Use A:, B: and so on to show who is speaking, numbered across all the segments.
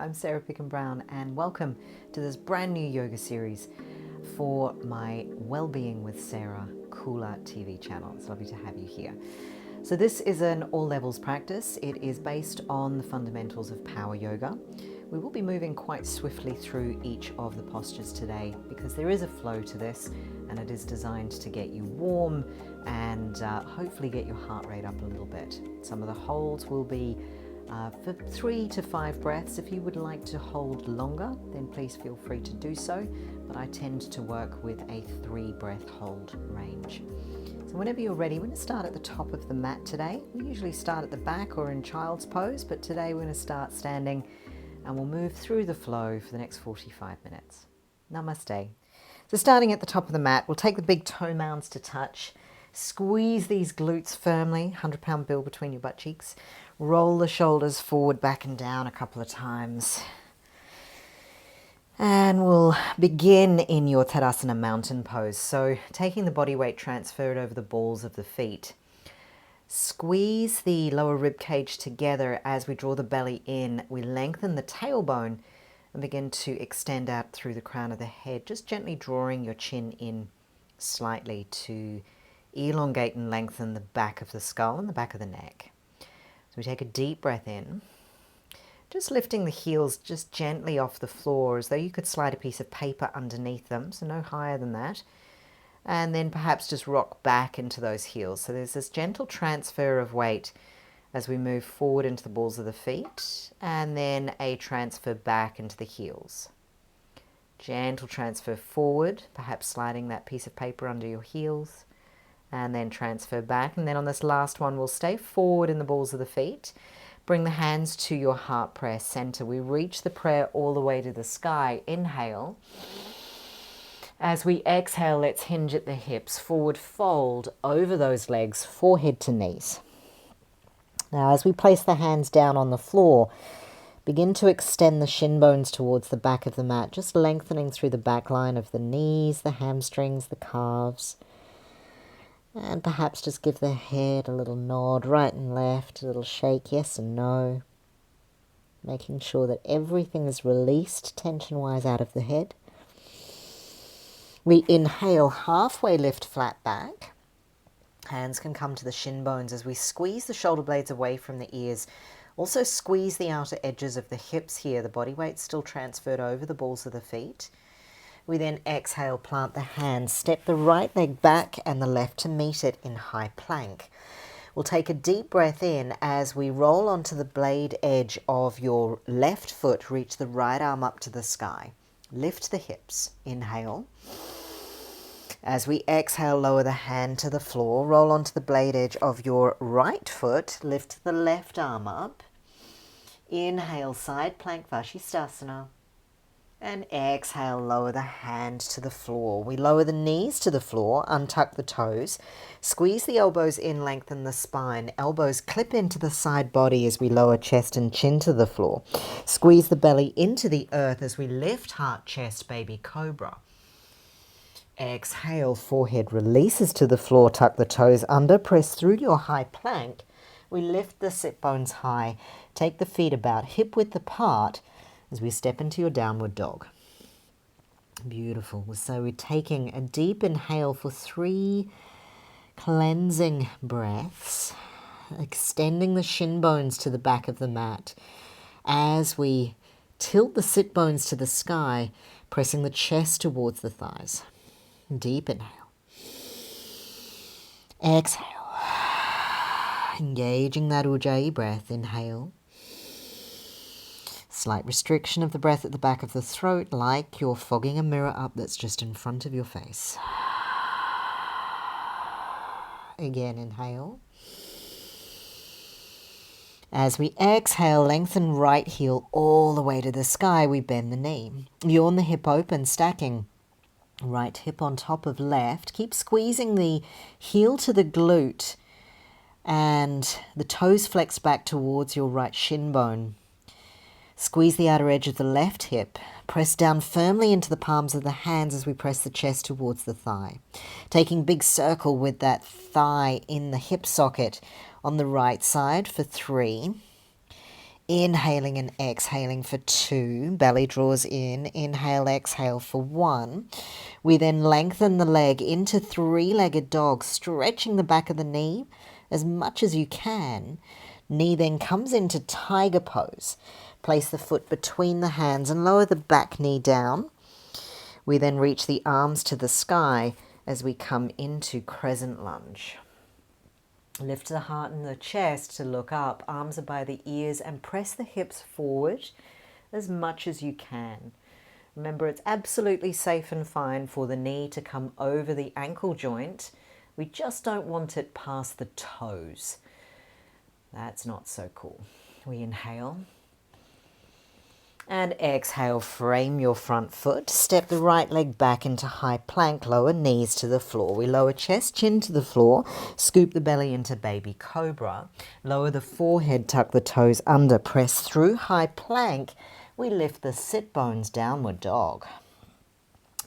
A: I'm Sarah Picken-Brown and welcome to this brand new yoga series for my Wellbeing with Sarah Kula TV channel. It's lovely to have you here. So this is an all levels practice. It is based on the fundamentals of power yoga. We will be moving quite swiftly through each of the postures today because there is a flow to this and it is designed to get you warm and hopefully get your heart rate up a little bit. Some of the holds will be for 3 to 5 breaths. If you would like to hold longer, then please feel free to do so, but I tend to work with a 3 breath hold range. So whenever you're ready, we're going to start at the top of the mat today. We usually start at the back or in child's pose, but today we're going to start standing and we'll move through the flow for the next 45 minutes. Namaste. So starting at the top of the mat, we'll take the big toe mounds to touch. Squeeze these glutes firmly, 100-pound bill between your butt cheeks. Roll the shoulders forward, back and down a couple of times. And we'll begin in your Tadasana mountain pose. So taking the body weight transferred over the balls of the feet. Squeeze the lower rib cage together as we draw the belly in. We lengthen the tailbone and begin to extend out through the crown of the head, just gently drawing your chin in slightly to elongate and lengthen the back of the skull and the back of the neck. So we take a deep breath in, just lifting the heels just gently off the floor as though you could slide a piece of paper underneath them, so no higher than that. And then perhaps just rock back into those heels. So there's this gentle transfer of weight as we move forward into the balls of the feet, and then a transfer back into the heels. Gentle transfer forward, perhaps sliding that piece of paper under your heels, and then transfer back. And then on this last one, we'll stay forward in the balls of the feet. Bring the hands to your heart prayer center. We reach the prayer all the way to the sky. Inhale. As we exhale, let's hinge at the hips. Forward fold over those legs, forehead to knees. Now, as we place the hands down on the floor, begin to extend the shin bones towards the back of the mat, just lengthening through the back line of the knees, the hamstrings, the calves. And perhaps just give the head a little nod, right and left, a little shake, yes and no. Making sure that everything is released tension-wise out of the head. We inhale, halfway lift flat back. Hands can come to the shin bones as we squeeze the shoulder blades away from the ears. Also squeeze the outer edges of the hips here. The body weight still transferred over the balls of the feet. We then exhale, plant the hands, step the right leg back and the left to meet it in high plank. We'll take a deep breath in as we roll onto the blade edge of your left foot, reach the right arm up to the sky. Lift the hips, inhale. As we exhale, lower the hand to the floor, roll onto the blade edge of your right foot, lift the left arm up. Inhale, side plank, Pashimottanasana. And exhale, lower the hand to the floor. We lower the knees to the floor, untuck the toes, squeeze the elbows in, lengthen the spine. Elbows clip into the side body as we lower chest and chin to the floor. Squeeze the belly into the earth as we lift heart, chest, baby cobra. Exhale, forehead releases to the floor, tuck the toes under, press through your high plank. We lift the sit bones high, take the feet about hip width apart, as we step into your downward dog. Beautiful. So we're taking a deep inhale for 3 cleansing breaths, extending the shin bones to the back of the mat as we tilt the sit bones to the sky, pressing the chest towards the thighs. Deep inhale. Exhale. Engaging that Ujjayi breath. Inhale. Slight restriction of the breath at the back of the throat, like you're fogging a mirror up that's just in front of your face. Again, inhale. As we exhale, lengthen right heel all the way to the sky. We bend the knee. Yawn the hip open, stacking right hip on top of left. Keep squeezing the heel to the glute and the toes flex back towards your right shin bone. Squeeze the outer edge of the left hip. Press down firmly into the palms of the hands as we press the chest towards the thigh. Taking big circle with that thigh in the hip socket on the right side for 3. Inhaling and exhaling for 2. Belly draws in. Inhale, exhale for 1. We then lengthen the leg into 3-legged dog, stretching the back of the knee as much as you can. Knee then comes into tiger pose. Place the foot between the hands and lower the back knee down. We then reach the arms to the sky as we come into Crescent Lunge. Lift the heart and the chest to look up. Arms are by the ears and press the hips forward as much as you can. Remember, it's absolutely safe and fine for the knee to come over the ankle joint. We just don't want it past the toes. That's not so cool. We inhale. And exhale, frame your front foot. Step the right leg back into high plank, lower knees to the floor. We lower chest, chin to the floor. Scoop the belly into baby cobra. Lower the forehead, tuck the toes under. Press through high plank. We lift the sit bones, downward dog.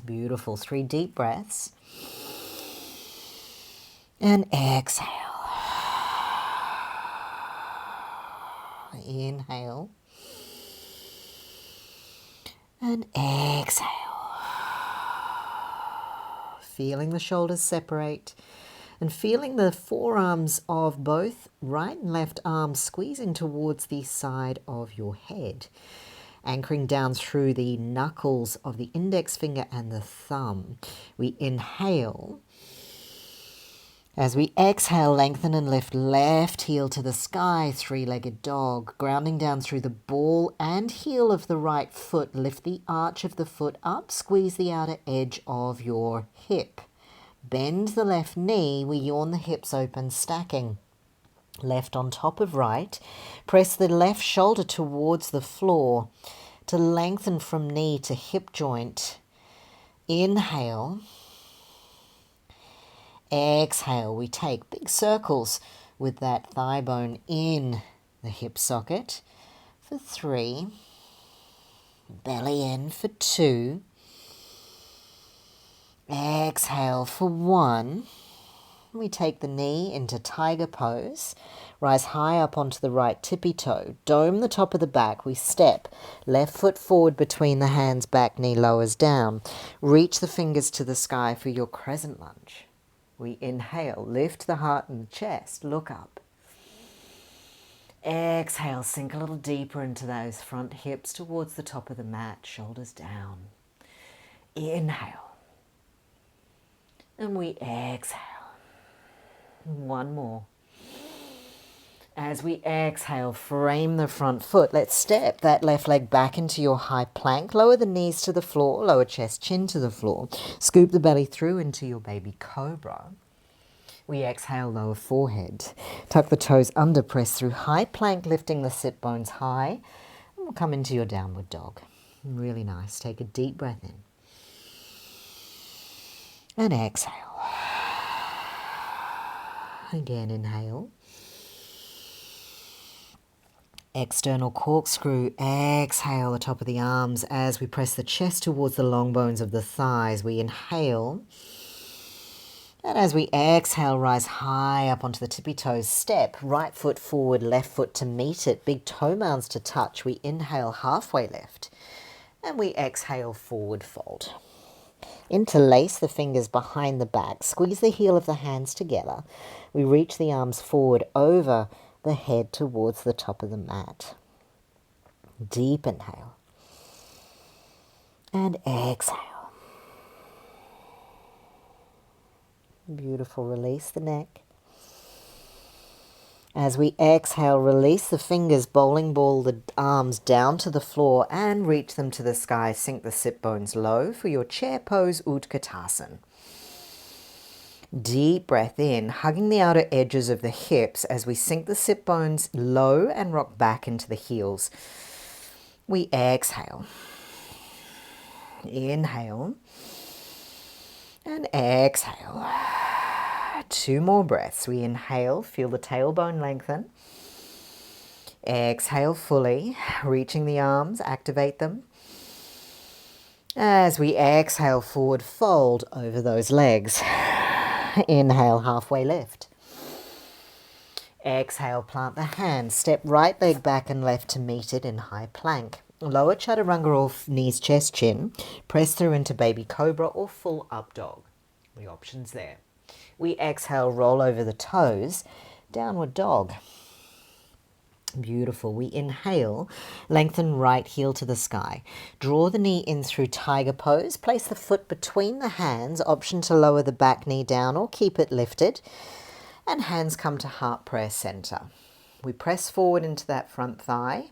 A: Beautiful. 3 deep breaths. And exhale. Inhale. And exhale. Feeling the shoulders separate and feeling the forearms of both right and left arms squeezing towards the side of your head. Anchoring down through the knuckles of the index finger and the thumb. We inhale. As we exhale, lengthen and lift left heel to the sky, 3-legged dog. Grounding down through the ball and heel of the right foot. Lift the arch of the foot up, squeeze the outer edge of your hip. Bend the left knee, we yawn the hips open, stacking. Left on top of right. Press the left shoulder towards the floor to lengthen from knee to hip joint. Inhale. Exhale, we take big circles with that thigh bone in the hip socket for 3. Belly in for 2. Exhale for 1. We take the knee into tiger pose. Rise high up onto the right tippy toe. Dome the top of the back. We step. Left foot forward between the hands. Back knee lowers down. Reach the fingers to the sky for your crescent lunge. We inhale, lift the heart and the chest, look up. Exhale, sink a little deeper into those front hips towards the top of the mat, shoulders down. Inhale. And we exhale. 1 more. As we exhale, frame the front foot. Let's step that left leg back into your high plank. Lower the knees to the floor, lower chest, chin to the floor. Scoop the belly through into your baby cobra. We exhale, lower forehead. Tuck the toes under, press through high plank, lifting the sit bones high. And we'll come into your downward dog. Really nice. Take a deep breath in. And exhale. Again, inhale. External corkscrew, exhale the top of the arms as we press the chest towards the long bones of the thighs. We inhale. And as we exhale, rise high up onto the tippy toes. Step, right foot forward, left foot to meet it. Big toe mounds to touch. We inhale, halfway lift. And we exhale, forward fold. Interlace the fingers behind the back. Squeeze the heel of the hands together. We reach the arms forward over the head towards the top of the mat. Deep inhale. And exhale. Beautiful. Release the neck. As we exhale, release the fingers, bowling ball the arms down to the floor and reach them to the sky. Sink the sit bones low for your chair pose, Utkatasan. Deep breath in, hugging the outer edges of the hips as we sink the sit bones low and rock back into the heels. We exhale. Inhale. And exhale. 2 more breaths. We inhale, feel the tailbone lengthen. Exhale fully, reaching the arms, activate them. As we exhale, forward fold over those legs. Inhale, halfway lift. Exhale, plant the hands. Step right leg back and left to meet it in high plank. Lower chaturanga or knees, chest, chin. Press through into baby cobra or full up dog. The options there. We exhale, roll over the toes. Downward dog. Beautiful. We inhale, lengthen right heel to the sky. Draw the knee in through tiger pose. Place the foot between the hands. Option to lower the back knee down or keep it lifted. And hands come to heart prayer center. We press forward into that front thigh.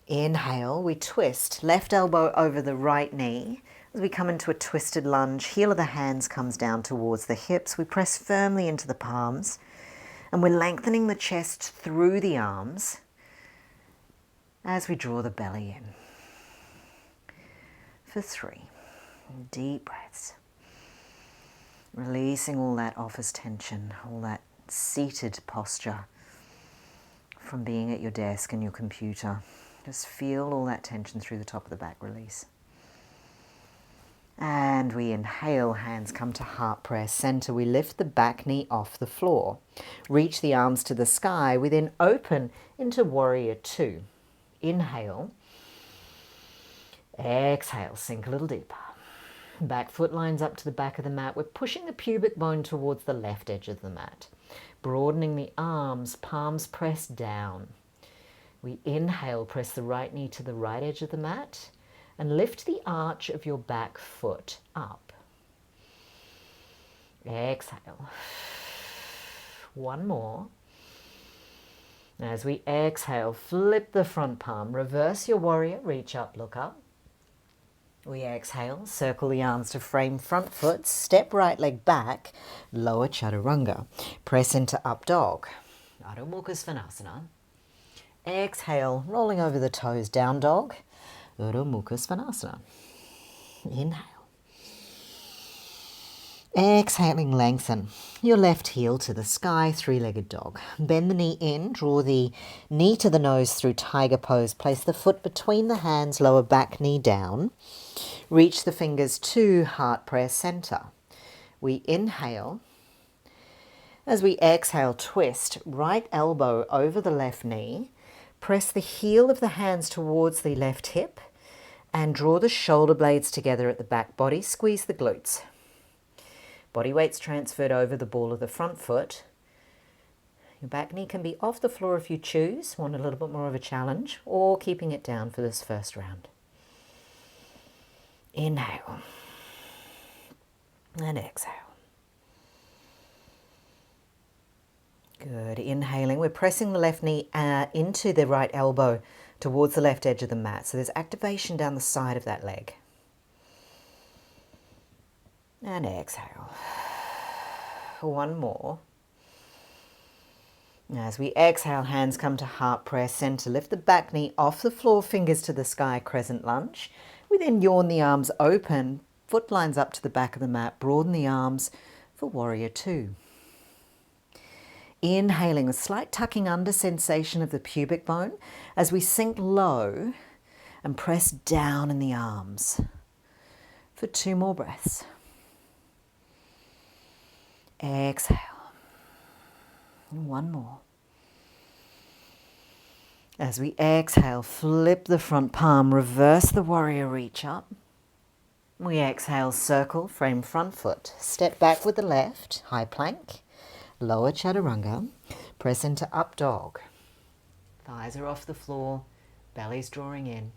A: Inhale, we twist. Left elbow over the right knee. As we come into a twisted lunge, heel of the hands comes down towards the hips. We press firmly into the palms. And we're lengthening the chest through the arms as we draw the belly in. For 3. Deep breaths. Releasing all that office tension, all that seated posture from being at your desk and your computer. Just feel all that tension through the top of the back, release. And we inhale, hands come to heart prayer center. We lift the back knee off the floor. Reach the arms to the sky. We then open into warrior 2. Inhale. Exhale, sink a little deeper. Back foot lines up to the back of the mat. We're pushing the pubic bone towards the left edge of the mat. Broadening the arms, palms pressed down. We inhale, press the right knee to the right edge of the mat. And lift the arch of your back foot up. Exhale. One more. As we exhale, flip the front palm. Reverse your warrior. Reach up, look up. We exhale. Circle the arms to frame front foot. Step right leg back. Lower chaturanga. Press into up dog. Adho Mukha Svanasana. Exhale. Rolling over the toes. Down dog. Adho Mukha Svanasana. Inhale. Exhaling, lengthen. Your left heel to the sky, 3-legged dog. Bend the knee in, draw the knee to the nose through tiger pose. Place the foot between the hands, lower back knee down. Reach the fingers to heart prayer center. We inhale. As we exhale, twist. Right elbow over the left knee. Press the heel of the hands towards the left hip and draw the shoulder blades together at the back body. Squeeze the glutes. Body weight's transferred over the ball of the front foot. Your back knee can be off the floor if you choose, want a little bit more of a challenge, or keeping it down for this first round. Inhale and exhale. Good. Inhaling, we're pressing the left knee into the right elbow towards the left edge of the mat. So there's activation down the side of that leg. And exhale. One more. As we exhale, hands come to heart prayer center. Lift the back knee off the floor, fingers to the sky, crescent lunge. We then yawn the arms open, foot lines up to the back of the mat, broaden the arms for warrior 2. Inhaling, a slight tucking under sensation of the pubic bone as we sink low and press down in the arms for 2 more breaths. Exhale. And 1 more. As we exhale, flip the front palm, reverse the warrior reach up. We exhale, circle, frame front foot. Step back with the left, high plank, lower chaturanga, press into up dog. Thighs are off the floor, belly's drawing in.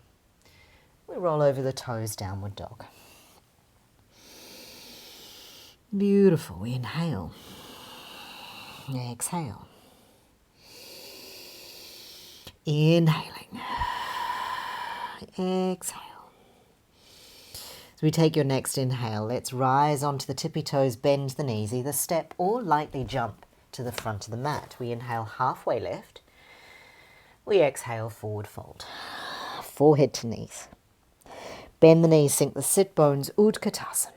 A: We roll over the toes, downward dog. Beautiful. We inhale. Exhale. Inhaling. Exhale. As we take your next inhale, let's rise onto the tippy toes, bend the knees, either step or lightly jump to the front of the mat. We inhale, halfway lift. We exhale, forward fold. Forehead to knees. Bend the knees, sink the sit bones, Utkatasan.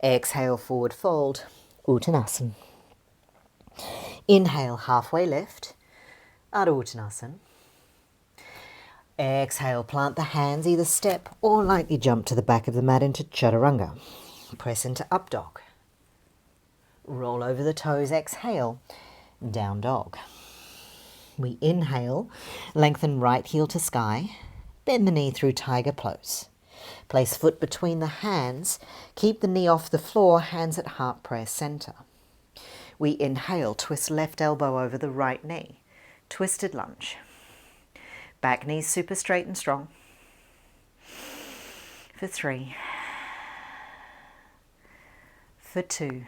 A: Exhale, forward fold, Uttanasana. Inhale, halfway lift, Adho Uttanasana. Exhale, plant the hands, either step or lightly jump to the back of the mat into chaturanga. Press into up dog. Roll over the toes, exhale. down dog. We inhale, lengthen right heel to sky, bend the knee through tiger pose. Place foot between the hands, keep the knee off the floor, hands at heart press center. We inhale, twist left elbow over the right knee, twisted lunge. Back knees super straight and strong. For 3. For 2.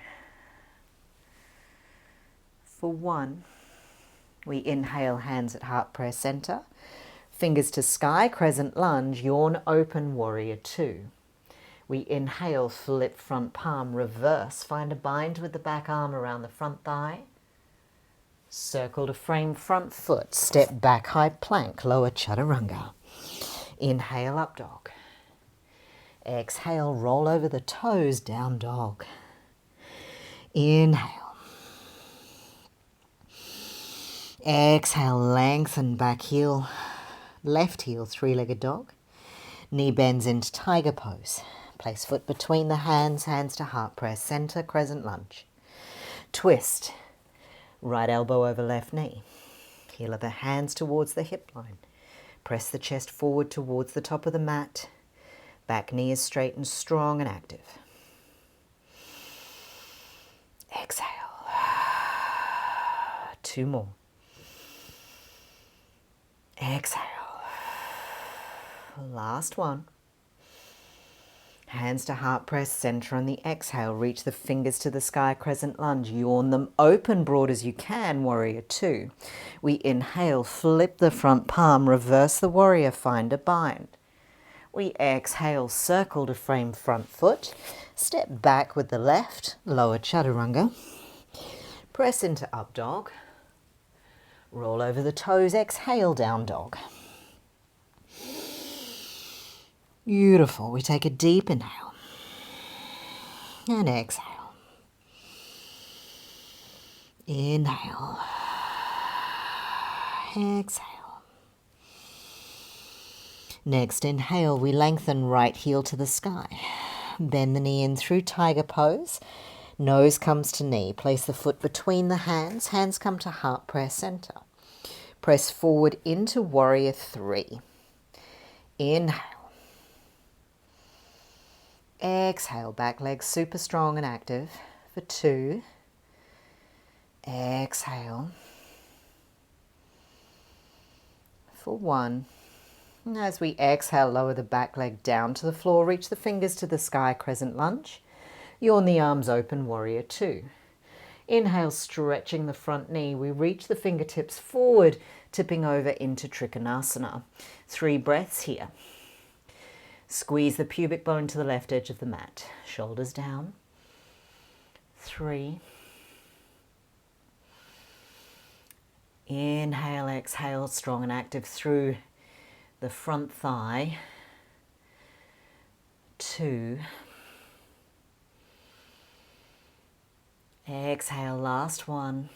A: For 1. We inhale, hands at heart press center. Fingers to sky, crescent lunge, yawn open, warrior 2. We inhale, flip front palm, reverse. Find a bind with the back arm around the front thigh. Circle to frame front foot. Step back, high plank, lower chaturanga. Inhale, up dog. Exhale, roll over the toes, down dog. Inhale. Exhale, lengthen back heel, left heel, three-legged dog. Knee bends into tiger pose. Place foot between the hands, hands to heart press center, crescent lunge. Twist. Right elbow over left knee. Heel of the hands towards the hip line. Press the chest forward towards the top of the mat. Back knee is straight and strong and active. Exhale. 2 more. Exhale. Last one. Hands to heart press center on the exhale. Reach the fingers to the sky, crescent lunge. Yawn them open broad as you can, warrior 2. We inhale, flip the front palm, reverse the warrior, find a bind. We exhale, circle to frame front foot. Step back with the left, lower chaturanga. Press into up dog. Roll over the toes, exhale, down dog. Beautiful. We take a deep inhale and exhale. Inhale. Exhale. Next inhale, we lengthen right heel to the sky. Bend the knee in through tiger pose. Nose comes to knee. Place the foot between the hands. Hands come to heart press center. Press forward into warrior 3. Inhale. Exhale, back leg super strong and active for 2. Exhale for 1. And as we exhale, lower the back leg down to the floor, reach the fingers to the sky, crescent lunge. Yawn the arms open, warrior 2. Inhale, stretching the front knee. We reach the fingertips forward, tipping over into Trikonasana. 3 breaths here. Squeeze the pubic bone to the left edge of the mat. Shoulders down. 3. Inhale, exhale, strong and active through the front thigh. 2. Exhale, last one.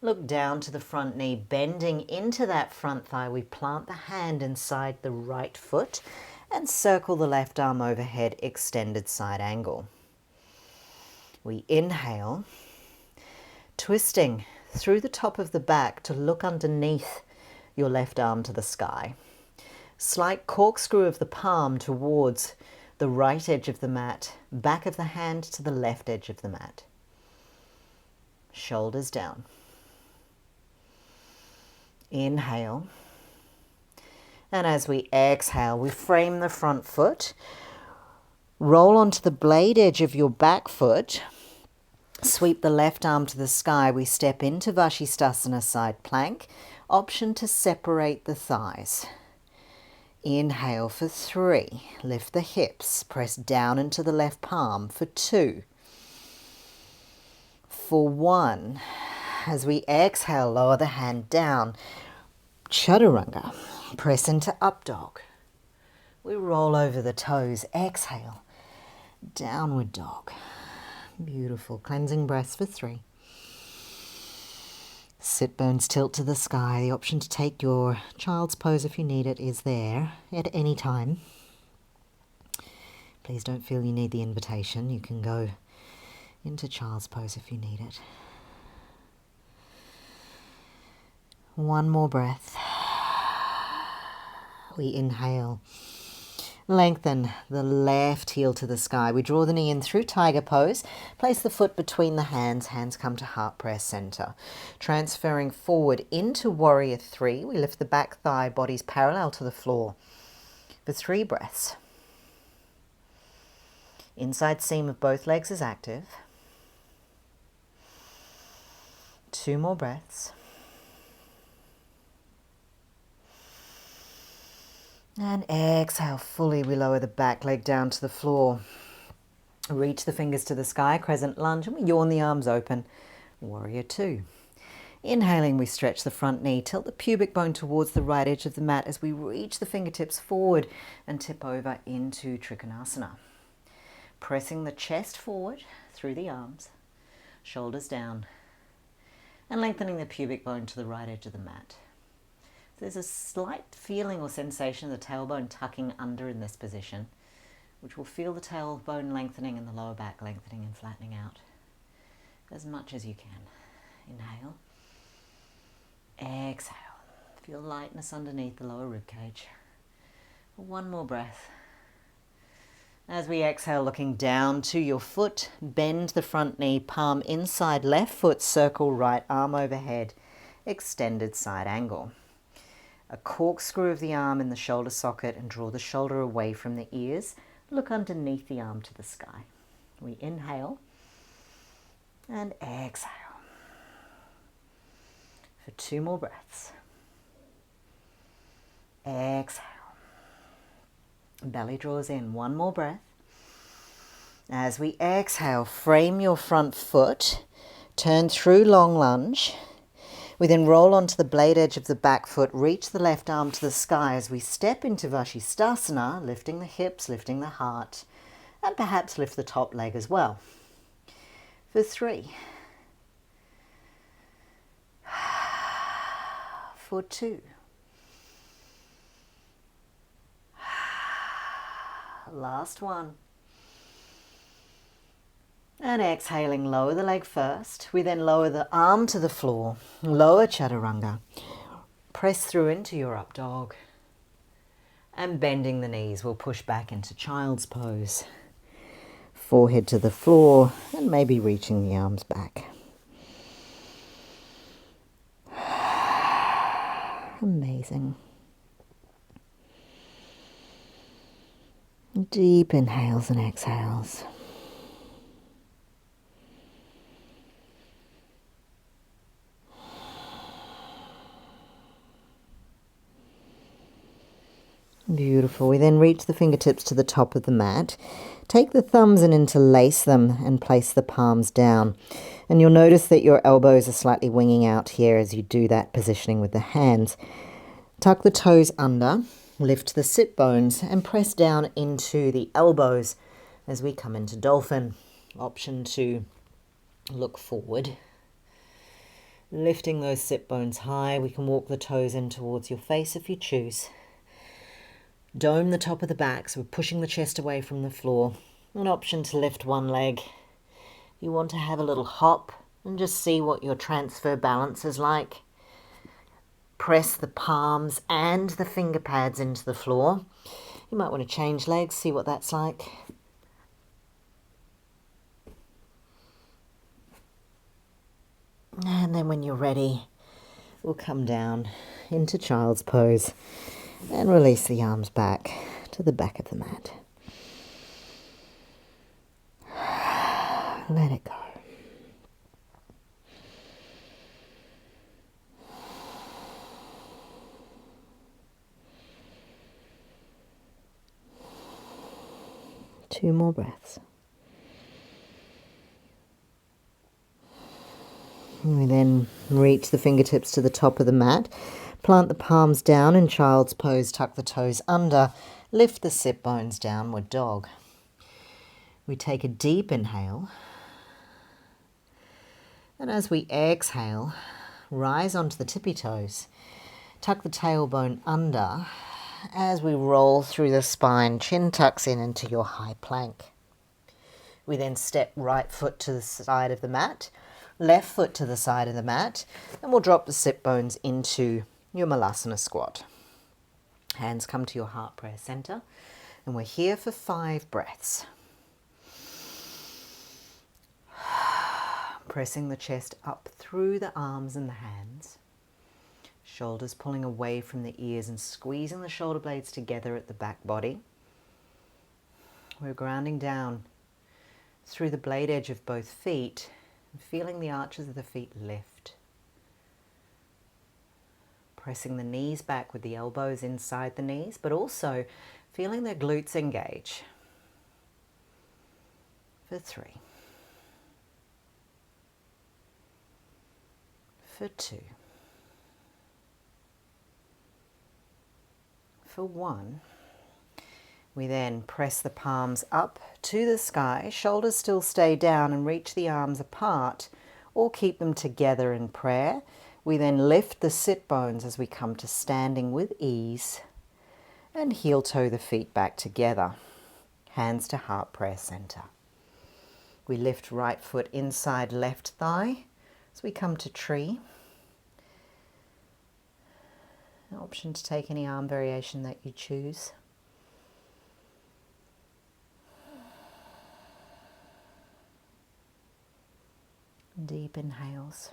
A: Look down to the front knee, bending into that front thigh. We plant the hand inside the right foot and circle the left arm overhead, extended side angle. We inhale, twisting through the top of the back to look underneath your left arm to the sky. Slight corkscrew of the palm towards the right edge of the mat, back of the hand to the left edge of the mat. Shoulders down. Inhale. And as we exhale, we frame the front foot. Roll onto the blade edge of your back foot. Sweep the left arm to the sky. We step into Pashimottanasana, side plank. Option to separate the thighs. Inhale for 3. Lift the hips. Press down into the left palm for 2. For 1. As we exhale, lower the hand down. Chaturanga. Press into up dog. We roll over the toes. Exhale. Downward dog. Beautiful. Cleansing breaths for 3. Sit bones tilt to the sky. The option to take your child's pose if you need it is there at any time. Please don't feel you need the invitation. You can go into child's pose if you need it. One more breath. We inhale. Lengthen the left heel to the sky. We draw the knee in through tiger pose. Place the foot between the hands. Hands come to heart press center. Transferring forward into warrior three. We lift the back thigh, bodies parallel to the floor. For 3 breaths. Inside seam of both legs is active. 2 more breaths. And exhale fully. We lower the back leg down to the floor. Reach the fingers to the sky, crescent lunge, and we yawn the arms open. Warrior two. Inhaling, we stretch the front knee, tilt the pubic bone towards the right edge of the mat as we reach the fingertips forward and tip over into Trikonasana. Pressing the chest forward through the arms, shoulders down, and lengthening the pubic bone to the right edge of the mat. There's a slight feeling or sensation of the tailbone tucking under in this position, which will feel the tailbone lengthening and the lower back lengthening and flattening out as much as you can. Inhale. Exhale. Feel lightness underneath the lower rib cage. One more breath. As we exhale, looking down to your foot, bend the front knee, palm inside left foot, circle right arm overhead, extended side angle. A corkscrew of the arm in the shoulder socket and draw the shoulder away from the ears. Look underneath the arm to the sky. We inhale and exhale. For 2 more breaths. Exhale. Belly draws in. 1 more breath. As we exhale, frame your front foot. Turn through long lunge. We then roll onto the blade edge of the back foot. Reach the left arm to the sky as we step into Pashimottanasana, lifting the hips, lifting the heart, and perhaps lift the top leg as well. For 3. For 2. Last one. And exhaling, lower the leg first. We then lower the arm to the floor. Lower chaturanga. Press through into your up dog. And bending the knees, we'll push back into child's pose. Forehead to the floor and maybe reaching the arms back. Amazing. Deep inhales and exhales. Beautiful. We then reach the fingertips to the top of the mat. Take the thumbs and interlace them and place the palms down. And you'll notice that your elbows are slightly winging out here as you do that positioning with the hands. Tuck the toes under, lift the sit bones and press down into the elbows as we come into dolphin. Option to look forward. Lifting those sit bones high, we can walk the toes in towards your face if you choose. Dome the top of the back, so we're pushing the chest away from the floor. An option to lift one leg. You want to have a little hop and just see what your transfer balance is like. Press the palms and the finger pads into the floor. You might want to change legs, see what that's like. And then when you're ready, we'll come down into child's pose. And release the arms back to the back of the mat. Let it go. Two more breaths. We then reach the fingertips to the top of the mat. Plant the palms down in child's pose, tuck the toes under, lift the sit bones, downward dog. We take a deep inhale. And as we exhale, rise onto the tippy toes. Tuck the tailbone under as we roll through the spine, chin tucks in into your high plank. We then step right foot to the side of the mat. left foot to the side of the mat, and we'll drop the sit bones into your Malasana squat. Hands come to your heart prayer center, and we're here for 5 breaths. Pressing the chest up through the arms and the hands. Shoulders pulling away from the ears and squeezing the shoulder blades together at the back body. We're grounding down through the blade edge of both feet and feeling the arches of the feet lift. Pressing the knees back with the elbows inside the knees, but also feeling the glutes engage. For 3. For 2. For 1. We then press the palms up to the sky, shoulders still stay down, and reach the arms apart or keep them together in prayer. We then lift the sit bones as we come to standing with ease and heel toe the feet back together. Hands to heart prayer center. We lift right foot inside left thigh as we come to tree. An option to take any arm variation that you choose. Deep inhales.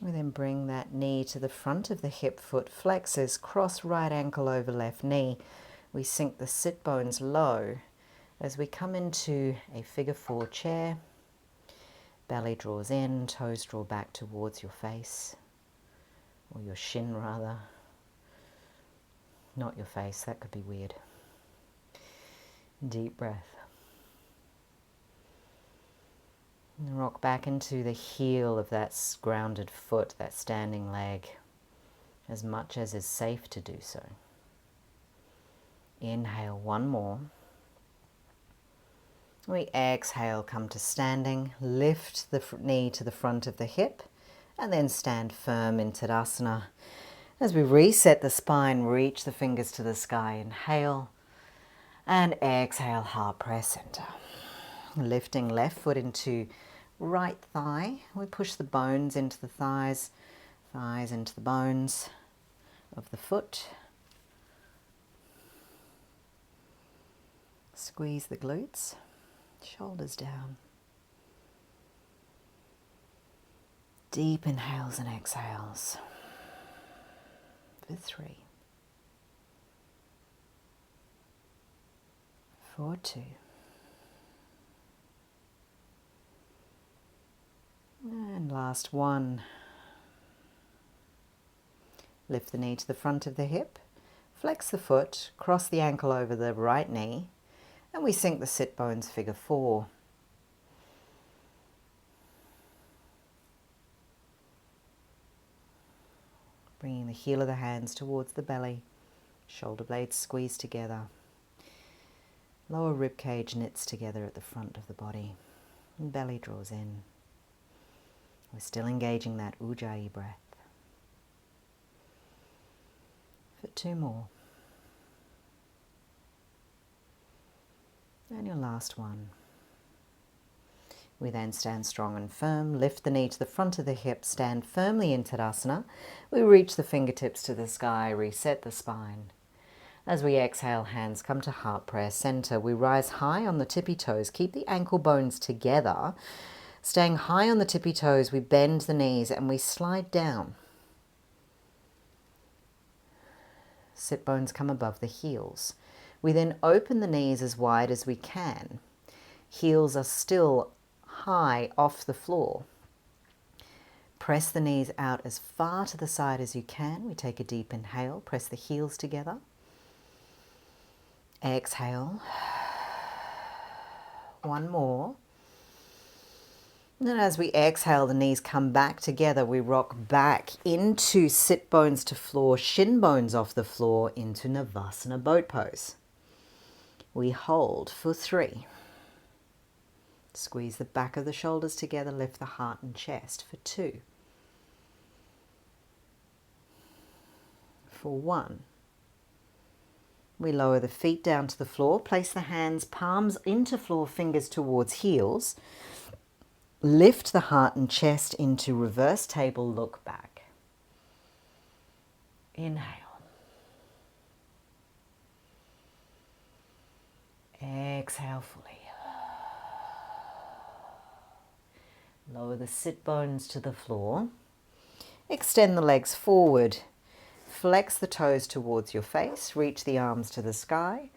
A: We then bring that knee to the front of the hip, foot flexes, cross right ankle over left knee. We sink the sit bones low as we come into a figure 4 chair. Belly draws in, toes draw back towards your face, or your shin rather. Not your face, that could be weird. Deep breath. And rock back into the heel of that grounded foot, that standing leg, as much as is safe to do so. Inhale 1 more. We exhale, come to standing, lift the knee to the front of the hip, and then stand firm in Tadasana. As we reset the spine, reach the fingers to the sky, inhale, and exhale, heart prayer center. Lifting left foot into right thigh, we push the bones into the thighs, thighs into the bones of the foot. Squeeze the glutes, shoulders down. Deep inhales and exhales. For 3. For 2. And last 1. Lift the knee to the front of the hip, flex the foot, cross the ankle over the right knee, and we sink the sit bones, figure 4. Bringing the heel of the hands towards the belly, shoulder blades squeeze together, lower rib cage knits together at the front of the body, and belly draws in. We're still engaging that Ujjayi breath. For 2 more. And your last one. We then stand strong and firm, lift the knee to the front of the hip, stand firmly in Tadasana. We reach the fingertips to the sky, reset the spine. As we exhale, hands come to heart prayer center. We rise high on the tippy toes, keep the ankle bones together. Staying high on the tippy toes, we bend the knees and we slide down. Sit bones come above the heels. We then open the knees as wide as we can. Heels are still high off the floor. Press the knees out as far to the side as you can. We take a deep inhale, press the heels together. Exhale. 1 more. And then as we exhale, the knees come back together. We rock back into sit bones to floor, shin bones off the floor into Navasana boat pose. We hold for 3. Squeeze the back of the shoulders together, lift the heart and chest for 2. for 1. We lower the feet down to the floor, place the hands, palms into floor, fingers towards heels. Lift the heart and chest into reverse table, look back. Inhale. Exhale fully. Lower the sit bones to the floor. Extend the legs forward. Flex the toes towards your face. Reach the arms to the sky.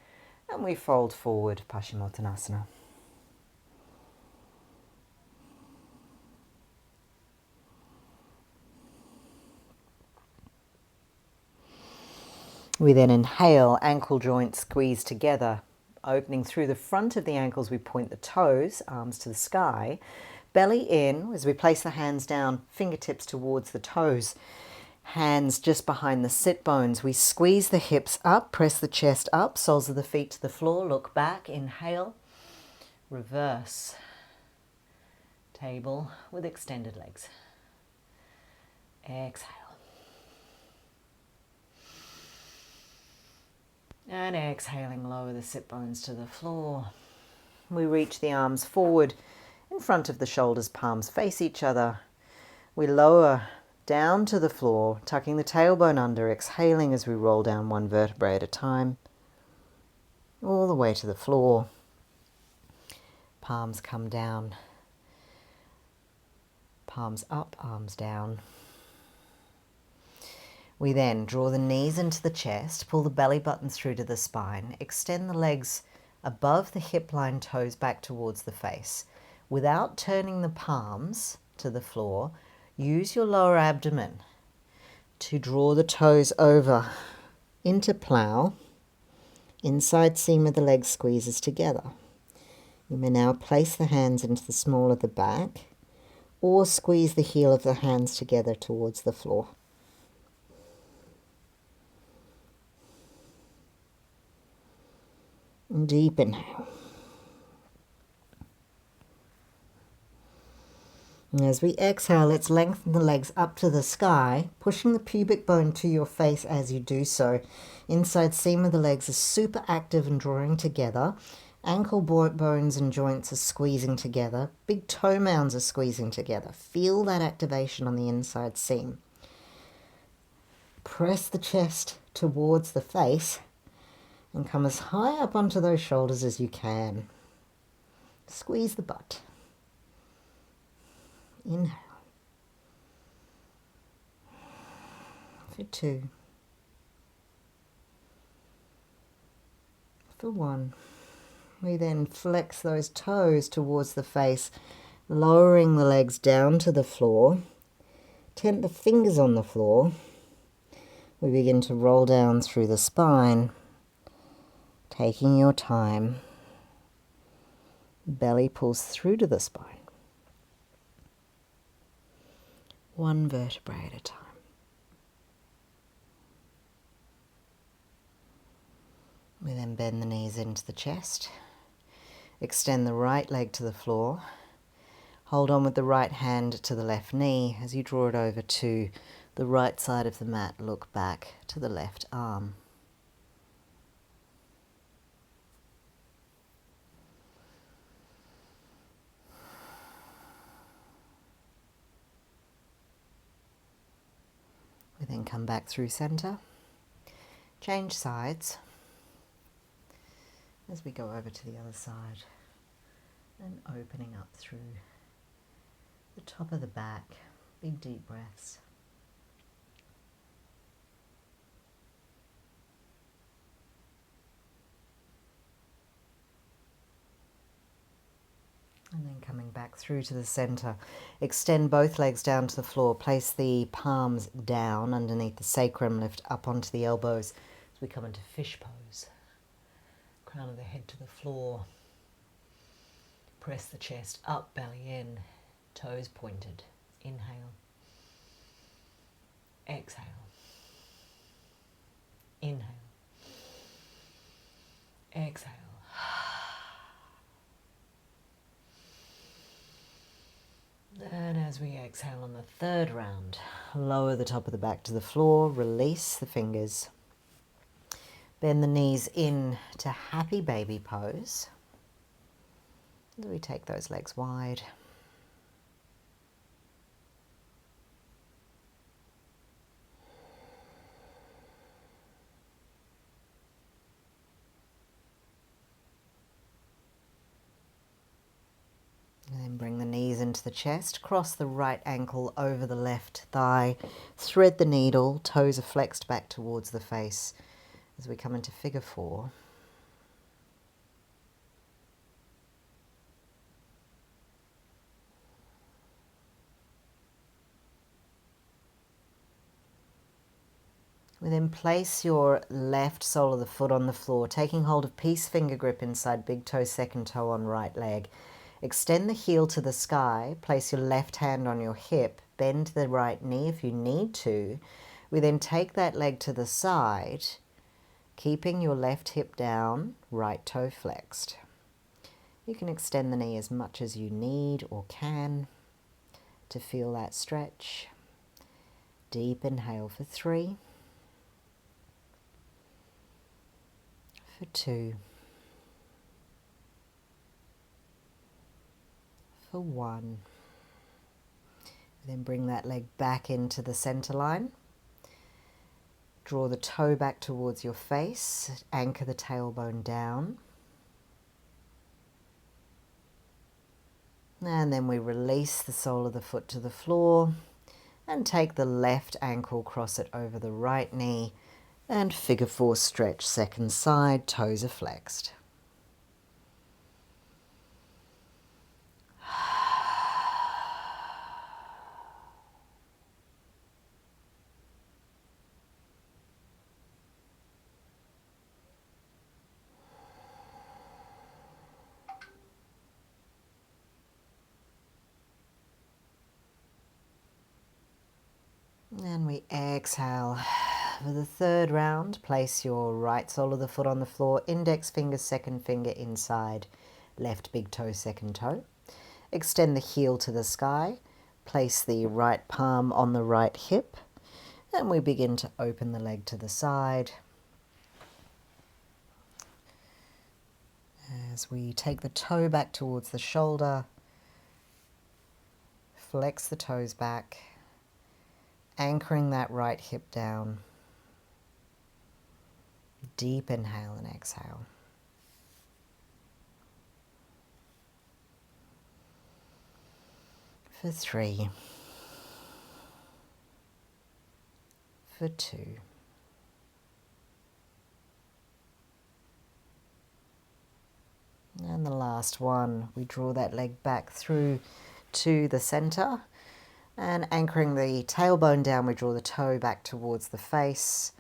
A: And we fold forward, Pashimottanasana. We then inhale, ankle joints squeeze together. Opening through the front of the ankles, we point the toes, arms to the sky. Belly in as we place the hands down, fingertips towards the toes. Hands just behind the sit bones. We squeeze the hips up, press the chest up, soles of the feet to the floor, look back, inhale, reverse. Table with extended legs. Exhale. And exhaling, lower the sit bones to the floor. We reach the arms forward in front of the shoulders, palms face each other. We lower down to the floor, tucking the tailbone under, exhaling as we roll down 1 vertebrae at a time, all the way to the floor. Palms come down. Palms up, arms down. We then draw the knees into the chest, pull the belly button through to the spine, extend the legs above the hip line, toes back towards the face. Without turning the palms to the floor, use your lower abdomen to draw the toes over into plow. Inside seam of the leg squeezes together. You may now place the hands into the small of the back or squeeze the heel of the hands together towards the floor. Deep inhale. And as we exhale, let's lengthen the legs up to the sky, pushing the pubic bone to your face as you do so. Inside seam of the legs is super active and drawing together. Ankle bones and joints are squeezing together. Big toe mounds are squeezing together. Feel that activation on the inside seam. Press the chest towards the face and come as high up onto those shoulders as you can. Squeeze the butt. Inhale. For 2. For 1. We then flex those toes towards the face, lowering the legs down to the floor. Tent the fingers on the floor. We begin to roll down through the spine, taking your time. Belly pulls through to the spine. 1 vertebrae at a time. We then bend the knees into the chest. Extend the right leg to the floor. Hold on with the right hand to the left knee as you draw it over to the right side of the mat. Look back to the left arm. We then come back through center, change sides as we go over to the other side and opening up through the top of the back. Big deep breaths. And then coming back through to the center. Extend both legs down to the floor. Place the palms down underneath the sacrum. Lift up onto the elbows as we come into fish pose. Crown of the head to the floor. Press the chest up, belly in, toes pointed. Inhale. Exhale. Inhale. Exhale. And As we exhale on the third round, lower the top of the back to the floor, release the fingers. Bend the knees in to happy baby pose. As we take those legs wide. And then bring the knees into the chest, cross the right ankle over the left thigh, thread the needle, toes are flexed back towards the face as we come into figure 4. We then place your left sole of the foot on the floor, taking hold of peace finger grip inside big toe, second toe on right leg. Extend the heel to the sky, place your left hand on your hip, bend the right knee if you need to. We then take that leg to the side, keeping your left hip down, right toe flexed. You can extend the knee as much as you need or can to feel that stretch. Deep inhale for 3, for 2, for 1. Then bring that leg back into the center line. Draw the toe back towards your face, anchor the tailbone down. And then we release the sole of the foot to the floor and take the left ankle, cross it over the right knee, and figure 4 stretch, second side, toes are flexed. And we exhale. For the third round, place your right sole of the foot on the floor, index finger, second finger inside, left big toe, second toe. Extend the heel to the sky, place the right palm on the right hip, and we begin to open the leg to the side. As we take the toe back towards the shoulder, flex the toes back, anchoring that right hip down. Deep inhale and exhale. For 3, for 2, and the last one, we draw that leg back through to the center, and anchoring the tailbone down, we draw the toe back towards the face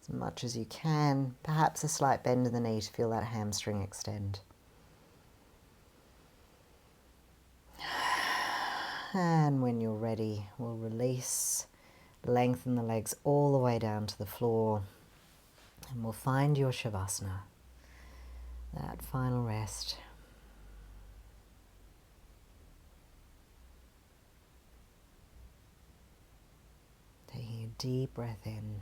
A: as much as you can, perhaps a slight bend in the knee to feel that hamstring extend. And when you're ready, we'll release, lengthen the legs all the way down to the floor, and we'll find your Shavasana, that final rest. Taking a deep breath in.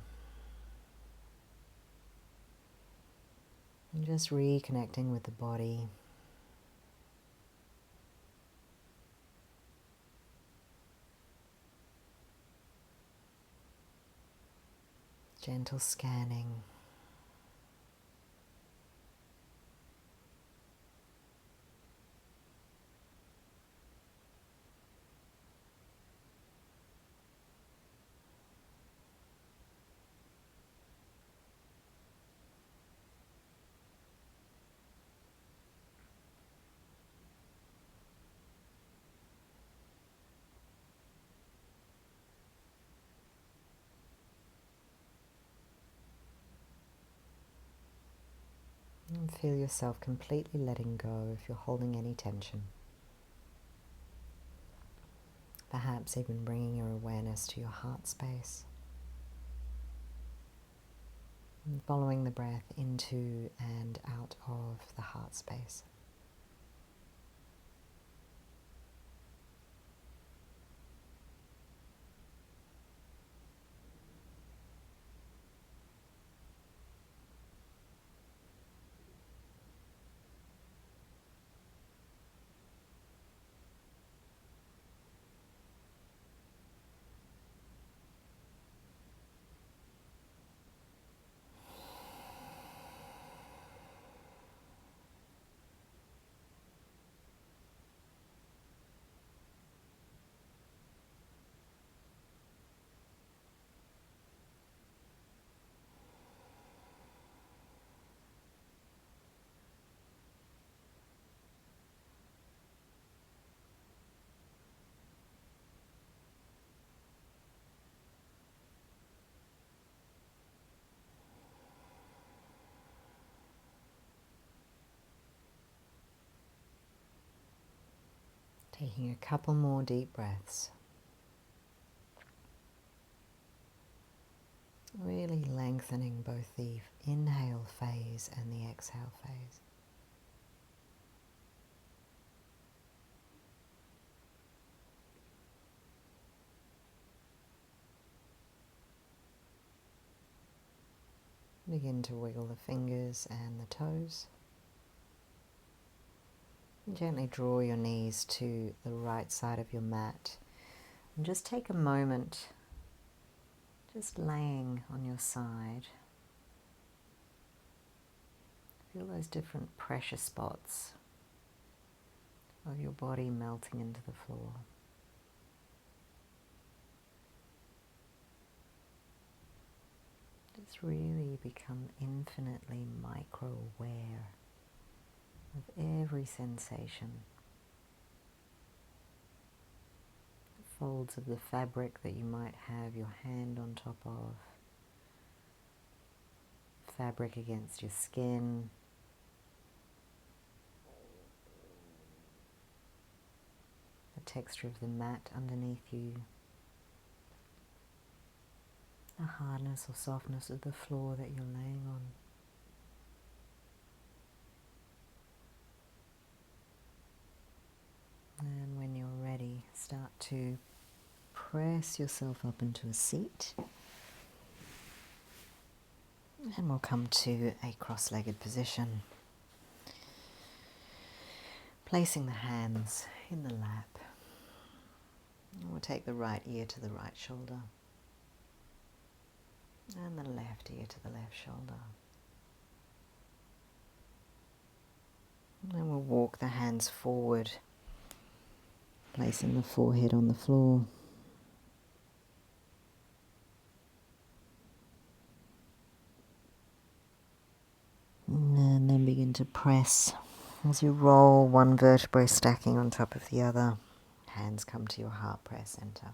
A: And just reconnecting with the body. Gentle scanning. And feel yourself completely letting go if you're holding any tension. Perhaps even bringing your awareness to your heart space. And following the breath into and out of the heart space. Taking a couple more deep breaths. Really lengthening both the inhale phase and the exhale phase. Begin to wiggle the fingers and the toes. And gently draw your knees to the right side of your mat. And just take a moment, just laying on your side. Feel those different pressure spots of your body melting into the floor. Just really become infinitely micro-aware of every sensation. The folds of the fabric that you might have your hand on top of, fabric against your skin, the texture of the mat underneath you, the hardness or softness of the floor that you're laying on. And when you're ready, start to press yourself up into a seat. And we'll come to a cross-legged position. Placing the hands in the lap. And we'll take the right ear to the right shoulder. And the left ear to the left shoulder. And then we'll walk the hands forward, placing the forehead on the floor. And then begin to press as you roll one vertebrae stacking on top of the other. Hands come to your heart prayer center.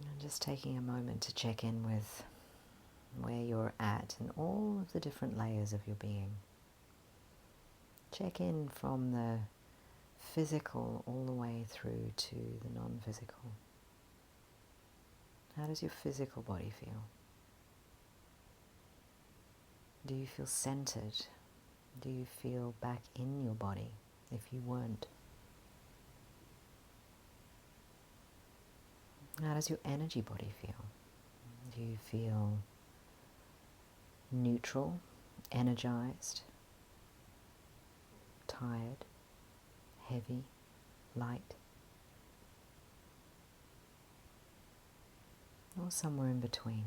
A: And just taking a moment to check in with where you're at in all of the different layers of your being. Check in from the physical all the way through to the non-physical. How does your physical body feel? Do you feel centered? Do you feel back in your body if you weren't? How does your energy body feel? Do you feel neutral, energized, tired, heavy, light? Or somewhere in between?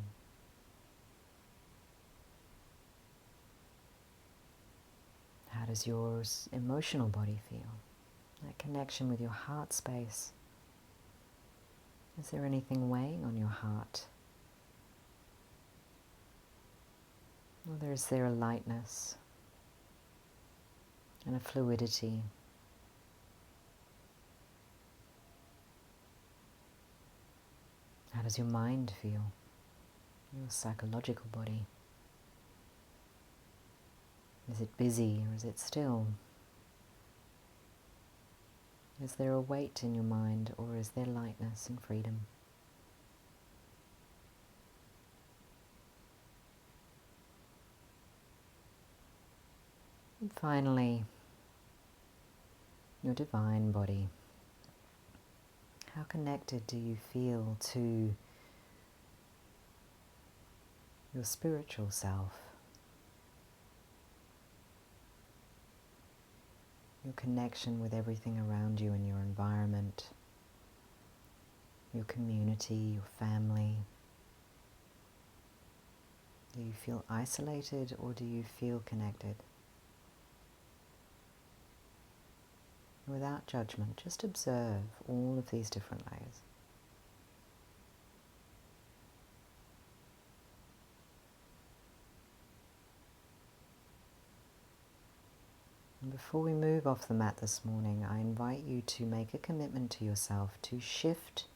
A: How does your emotional body feel? That connection with your heart space. Is there anything weighing on your heart? Or is there a lightness and a fluidity? How does your mind feel? Your psychological body? Is it busy or is it still? Is there a weight in your mind or is there lightness and freedom? And finally, your divine body. How connected do you feel to your spiritual self? Your connection with everything around you in your environment, your community, your family. Do you feel isolated or do you feel connected? Without judgment, just observe all of these different layers. And before we move off the mat this morning, I invite you to make a commitment to yourself to shift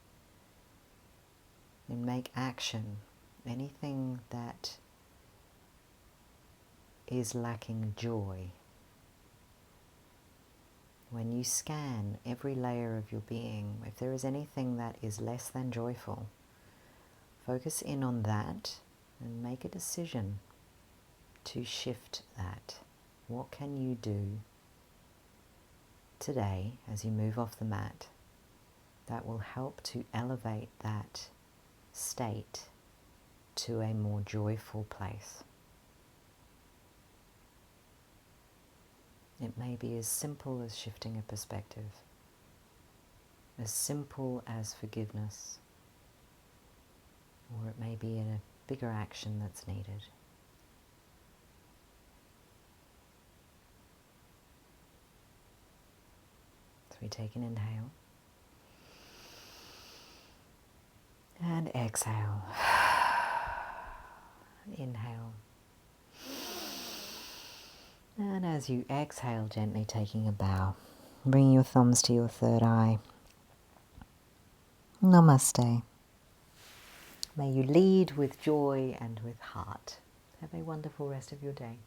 A: and make action anything that is lacking joy. when you scan every layer of your being, if there is anything that is less than joyful, focus in on that and make a decision to shift that. What can you do today as you move off the mat that will help to elevate that state to a more joyful place? It may be as simple as shifting a perspective, as simple as forgiveness, or it may be in a bigger action that's needed. So we take an inhale and exhale. Inhale. And as you exhale, gently taking a bow, bring your thumbs to your third eye. Namaste. May you lead with joy and with heart. Have a wonderful rest of your day.